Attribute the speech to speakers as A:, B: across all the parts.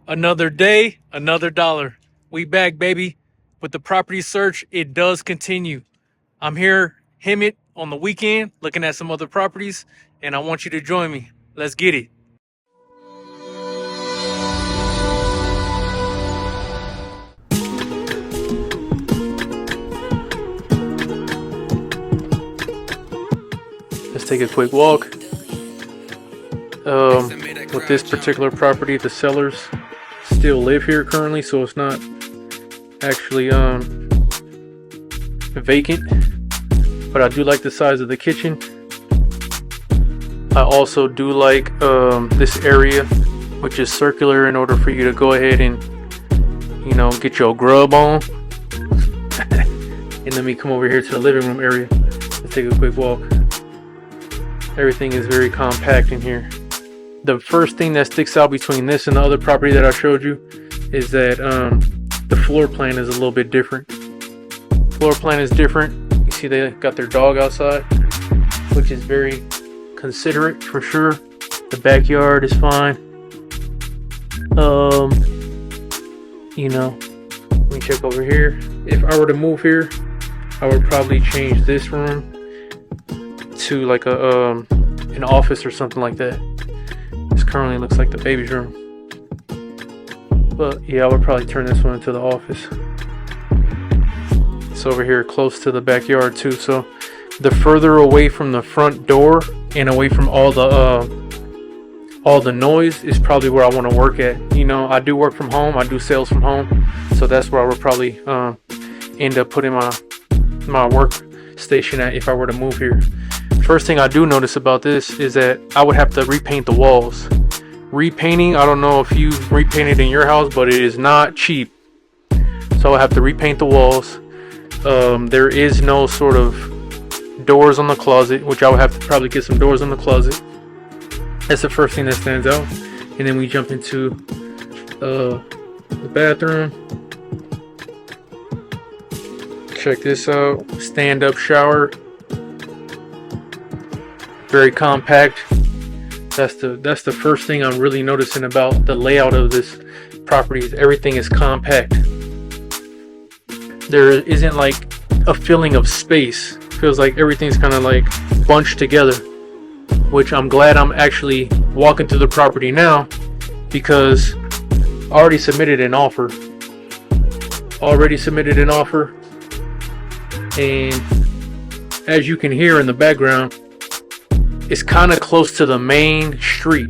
A: Another day, another dollar. We back, baby. With the property search, it does continue. I'm here, Hemet, on the weekend, looking at some other properties, and I want you to join me. Let's get it. Let's take a quick walk. With this particular property, the sellers still live here currently, so it's not actually vacant. But I do like the size of the kitchen. I also do like this area, which is circular, in order for you to go ahead and get your grub on. And let me come over here to the living room area. Let's take a quick walk. Everything is very compact in here. The first thing that sticks out between this and the other property that I showed you is that the floor plan is a little bit different. Floor plan is different. You see they got their dog outside, which is very considerate for sure. The backyard is fine. Let me check over here. If I were to move here, I would probably change this room to like an office or something like that. This currently looks like the baby's room, but yeah, I would probably turn this one into the office. It's over here close to the backyard too, so the further away from the front door and away from all the noise is probably where I want to work at. I do work from home, I do sales from home, so that's where I would probably end up putting my work station at if I were to move here. First thing I do notice about this is that I would have to repaint the walls. Repainting, I don't know if you've repainted in your house, but it is not cheap. So I have to repaint the walls. There is no sort of doors on the closet, which I would have to probably get some doors on the closet. That's the first thing that stands out. And then we jump into the bathroom. Check this out. Stand-up shower. Very compact. That's the first thing I'm really noticing about the layout of this property. Everything is compact. There isn't like a feeling of space. Feels like everything's kind of like bunched together, which I'm glad I'm actually walking through the property now, because I already submitted an offer. And as you can hear in the background, it's kind of close to the main street,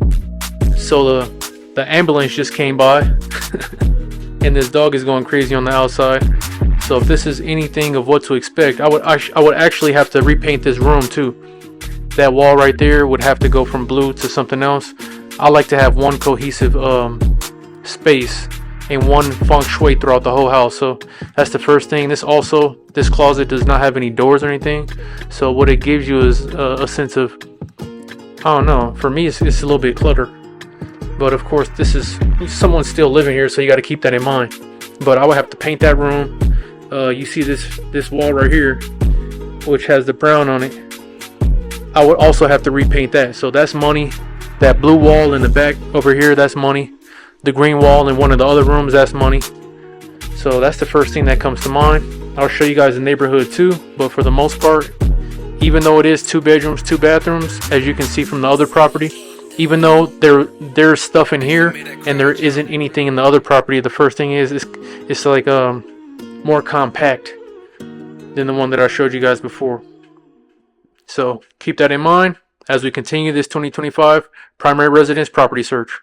A: so the ambulance just came by and this dog is going crazy on the outside. So if this is anything of what to expect, I would actually have to repaint this room too. That wall right there would have to go from blue to something else. I like to have one cohesive space and one feng shui throughout the whole house. So that's the first thing. This closet does not have any doors or anything, so what it gives you is a sense of, I don't know, for me it's a little bit cluttered. But of course, this is someone still living here, so you got to keep that in mind. But I would have to paint that room. You see this wall right here, which has the brown on it. I would also have to repaint that, so that's money. That blue wall in the back over here, that's money. The green wall in one of the other rooms, that's money. So that's the first thing that comes to mind. I'll show you guys the neighborhood too, but for the most part, even though it is 2 bedrooms, 2 bathrooms, as you can see from the other property, even though there's stuff in here and there isn't anything in the other property, the first thing is it's like more compact than the one that I showed you guys before. So keep that in mind as we continue this 2025 primary residence property search.